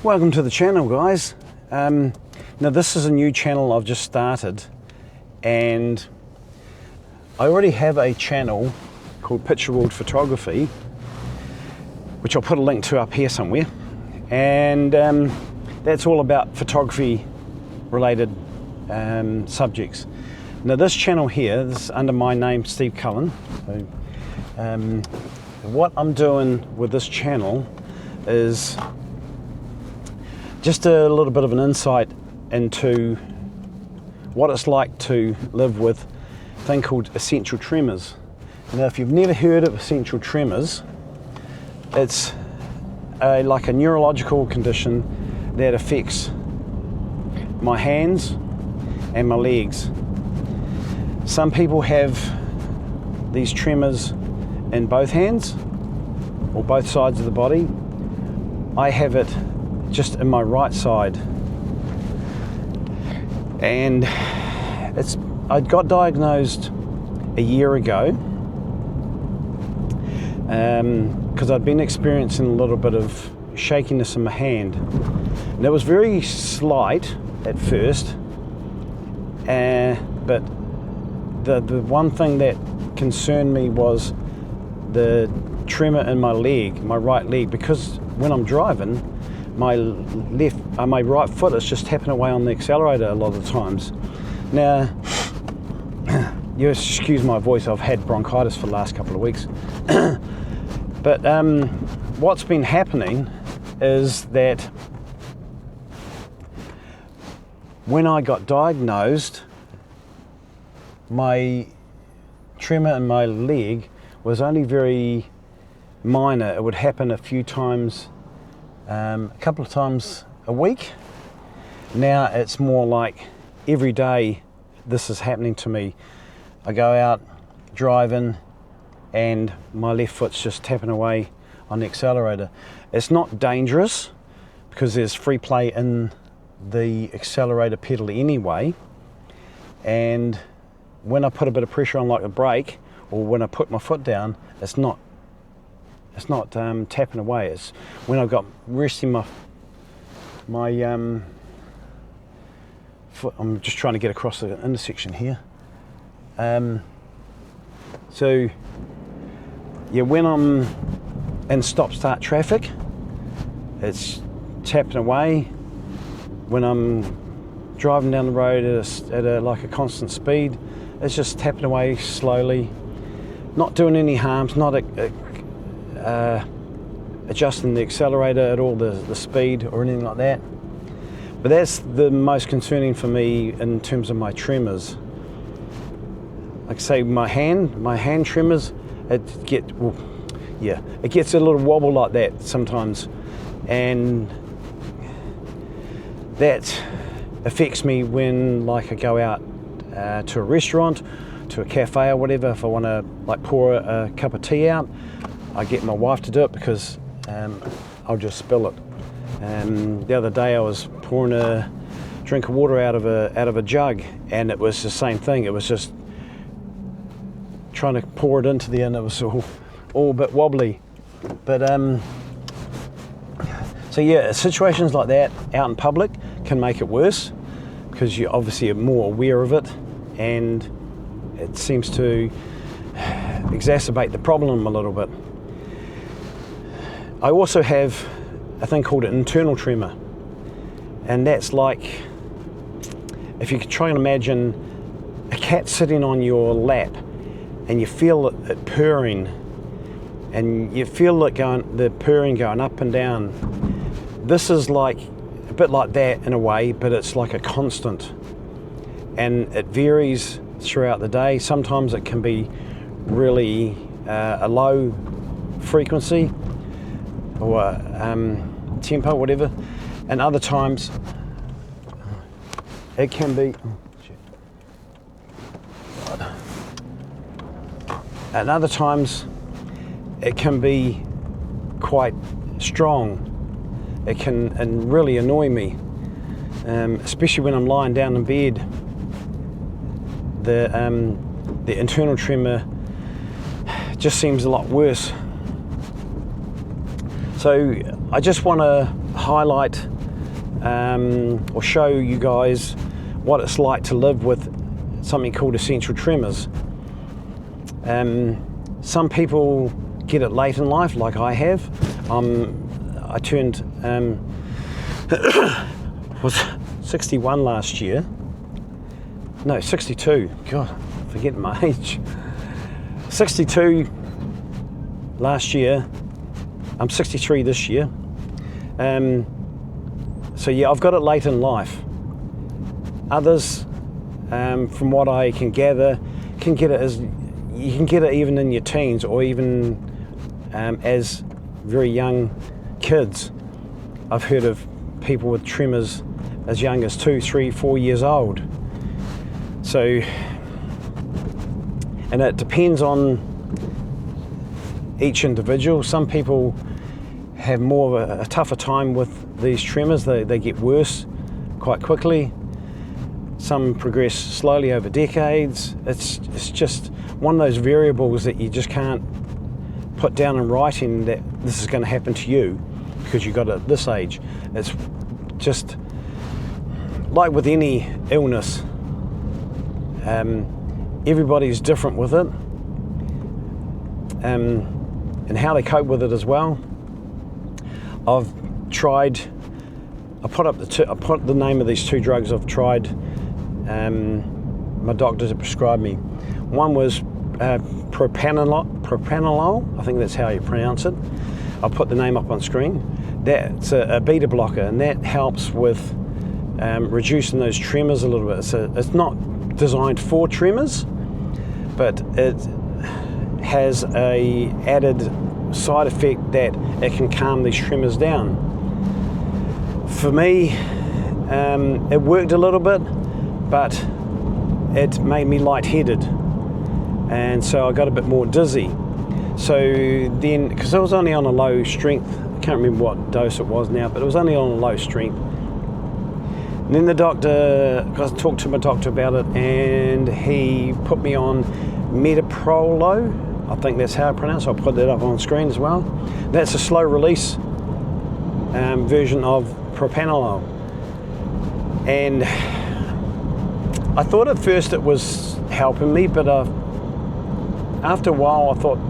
Welcome to the channel, guys. Now this is a new channel I've just started, and I already have a channel called Picture World Photography, which I'll put a link to up here somewhere, and that's all about photography related subjects. Now this channel here, this is under my name, Steve Cullen. So, what I'm doing with this channel is just a little bit of an insight into what it's like to live with a thing called Essential Tremors. Now, if you've never heard of Essential Tremors, it's like a neurological condition that affects my hands and my legs. Some people have these tremors in both hands or both sides of the body. I have it just in my right side, and I got diagnosed a year ago because I'd been experiencing a little bit of shakiness in my hand, and it was very slight at first, but the one thing that concerned me was the tremor in my leg, my right leg, because when I'm driving, my right foot is just tapping away on the accelerator a lot of the times. Now, you excuse my voice, I've had bronchitis for the last couple of weeks. But what's been happening is that when I got diagnosed, my tremor in my leg was only very minor. It would happen a few times, a couple of times a week. Now it's more like every day this is happening to me. I go out driving and my left foot's just tapping away on the accelerator. It's not dangerous because there's free play in the accelerator pedal anyway, and when I put a bit of pressure on, like a brake, or when I put my foot down, it's not tapping away. It's when I've got resting my foot. I'm just trying to get across the intersection here. So yeah, when I'm in stop-start traffic, it's tapping away. When I'm driving down the road at like a constant speed, it's just tapping away slowly, not doing any harms, not adjusting the accelerator at all, the speed or anything like that. But that's the most concerning for me in terms of my tremors. Like I say, my hand tremors, it gets a little wobble like that sometimes, and that affects me when, like, I go out to a restaurant, to a cafe or whatever. If I want to like pour a cup of tea out, I get my wife to do it because I'll just spill it. The other day I was pouring a drink of water out of a jug, and it was the same thing. It was just trying to pour it into the end. It was all a bit wobbly. But so yeah, situations like that out in public can make it worse because you obviously are more aware of it, and it seems to exacerbate the problem a little bit. I also have a thing called an internal tremor, and that's like, if you could try and imagine a cat sitting on your lap and you feel it purring, and you feel the purring going up and down. This is like a bit like that in a way, but it's like a constant, and it varies throughout the day. Sometimes it can be really a low frequency or tempo, whatever, and other times it can be and other times it can be quite strong. It can really annoy me, especially when I'm lying down in bed. The internal tremor just seems a lot worse. So I just want to highlight or show you guys what it's like to live with something called essential tremors. Some people get it late in life, like I have. I turned was 61 last year. No, 62. God, I'm forgetting my age. 62 last year. I'm 63 this year. So yeah, I've got it late in life. Others, from what I can gather, can get it as you can get it even in your teens, or even as very young kids. I've heard of people with tremors as young as 2, 3, 4 years old. So, and it depends on each individual. Some people have more of a tougher time with these tremors. They get worse quite quickly. Some progress slowly over decades. It's just one of those variables that you just can't put down in writing that this is going to happen to you because you got it at this age. It's just like with any illness. Everybody's different with it, and how they cope with it as well. I've tried. I put the name of these 2 drugs I've tried. My doctors have prescribed me. One was propranolol. I think that's how you pronounce it. I'll put the name up on screen. That's a beta blocker, and that helps with reducing those tremors a little bit. It's not designed for tremors, but it has a added side effect that it can calm these tremors down. For me, it worked a little bit, but it made me lightheaded, and so I got a bit more dizzy. So then, because I was only on a low strength, I can't remember what dose it was now, but it was only on a low strength. And then I talked to my doctor about it, and he put me on metoprolol. I think that's how I pronounce it. I'll put that up on screen as well. That's a slow release version of propranolol. And I thought at first it was helping me, but after a while I thought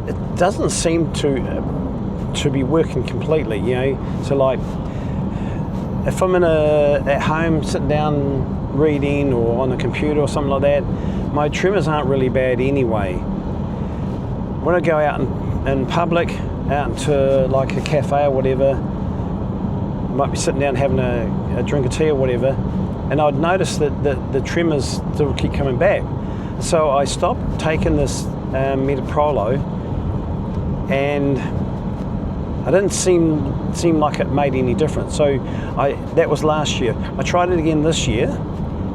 it doesn't seem to be working completely, you know. So like, if I'm at home sitting down reading or on the computer or something like that, my tremors aren't really bad anyway. When I go out in public, out into like a cafe or whatever, might be sitting down having a drink of tea or whatever, and I'd notice that the tremors still keep coming back. So I stopped taking this metoprolol, and I didn't seem like it made any difference. So that was last year. I tried it again this year,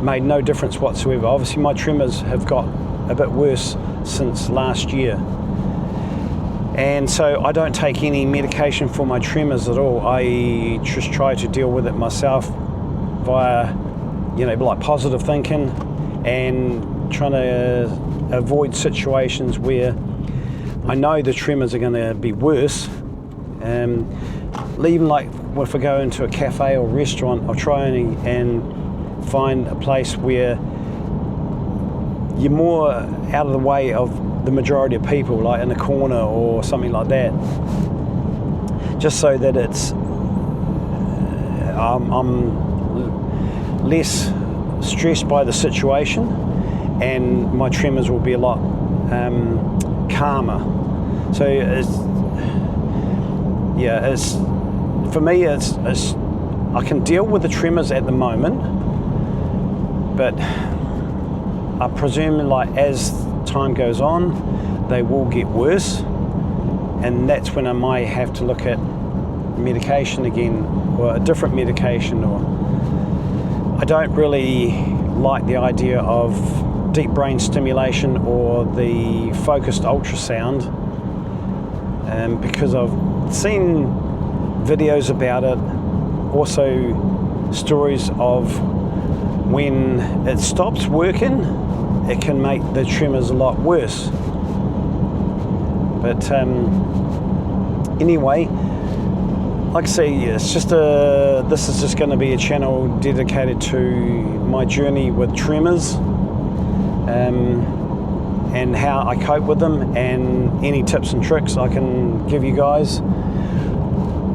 made no difference whatsoever. Obviously my tremors have got a bit worse since last year. And so I don't take any medication for my tremors at all. I just try to deal with it myself via, like positive thinking, and trying to avoid situations where I know the tremors are going to be worse. Even like if I go into a cafe or restaurant, I'll try and find a place where you're more out of the way of the majority of people, like in a corner or something like that, just so that it's I'm less stressed by the situation, and my tremors will be a lot calmer. So it's for me, it's I can deal with the tremors at the moment, but I presume like as time goes on, they will get worse, and that's when I might have to look at medication again, or a different medication. Or I don't really like the idea of deep brain stimulation or the focused ultrasound, because I've seen videos about it, also stories of when it stops working, it can make the tremors a lot worse. But anyway, like I say, it's just this is just going to be a channel dedicated to my journey with tremors, and how I cope with them, and any tips and tricks I can give you guys.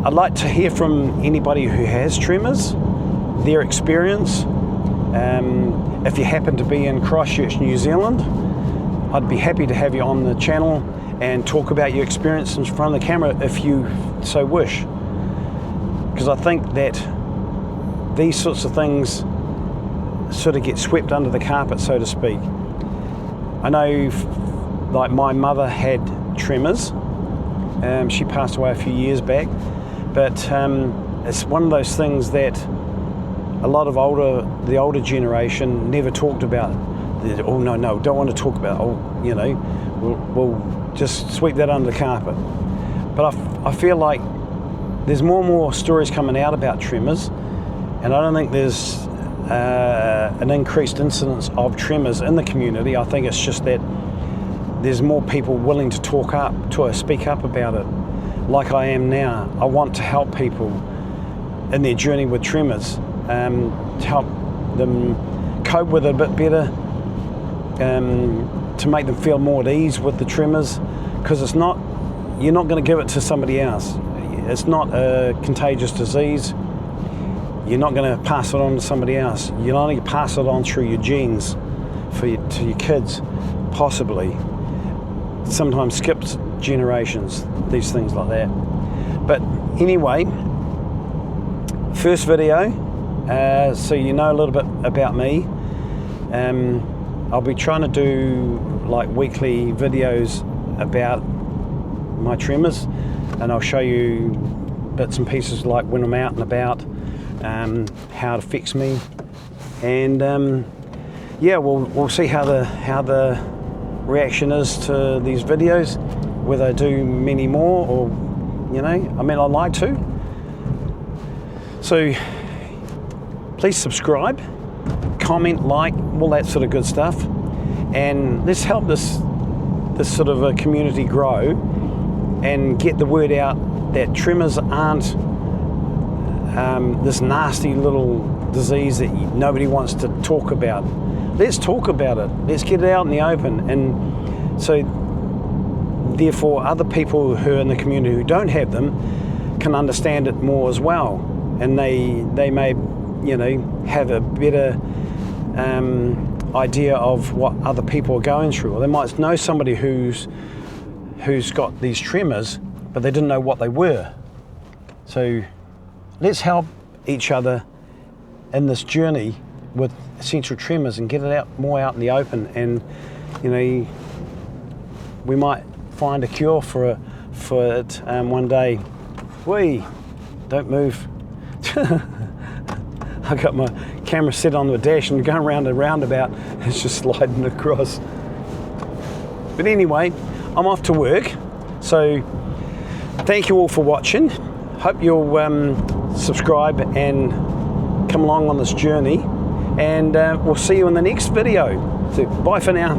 I'd like to hear from anybody who has tremors, their experience. If you happen to be in Christchurch, New Zealand, I'd be happy to have you on the channel and talk about your experience in front of the camera if you so wish. Because I think that these sorts of things sort of get swept under the carpet, so to speak. I know, like, my mother had tremors. She passed away a few years back, but it's one of those things that a lot of the older generation never talked about. Oh no, don't want to talk about. Oh, you know, we'll just sweep that under the carpet. But I feel like there's more and more stories coming out about tremors, and I don't think there's an increased incidence of tremors in the community. I think it's just that there's more people willing to speak up about it, like I am now. I want to help people in their journey with tremors, to help them cope with it a bit better, to make them feel more at ease with the tremors, because you're not going to give it to somebody else. It's not a contagious disease. You're not going to pass it on to somebody else. You'll only pass it on through your genes to your kids, possibly. Sometimes skips generations, these things like that. But anyway, first video, so you know a little bit about me. I'll be trying to do like weekly videos about my tremors, and I'll show you bits and pieces like when I'm out and about, how it affects me, and yeah, we'll see how the reaction is to these videos, whether I do many more, or, you know, I mean, I'd like to. So please subscribe, comment, like, all that sort of good stuff, and let's help this sort of a community grow and get the word out that tremors aren't this nasty little disease that nobody wants to talk about. Let's talk about it. Let's get it out in the open, and so therefore other people who are in the community who don't have them can understand it more as well, and they may, you know, have a better idea of what other people are going through, or they might know somebody who's got these tremors, but they didn't know what they were. So let's help each other in this journey with essential tremors and get it more out in the open, and, you know, we might find a cure for it one day. Whee! Don't move. I got my camera set on the dash and going around a roundabout, it's just sliding across. But anyway, I'm off to work, so thank you all for watching. Hope you'll subscribe and come along on this journey, and we'll see you in the next video. So bye for now.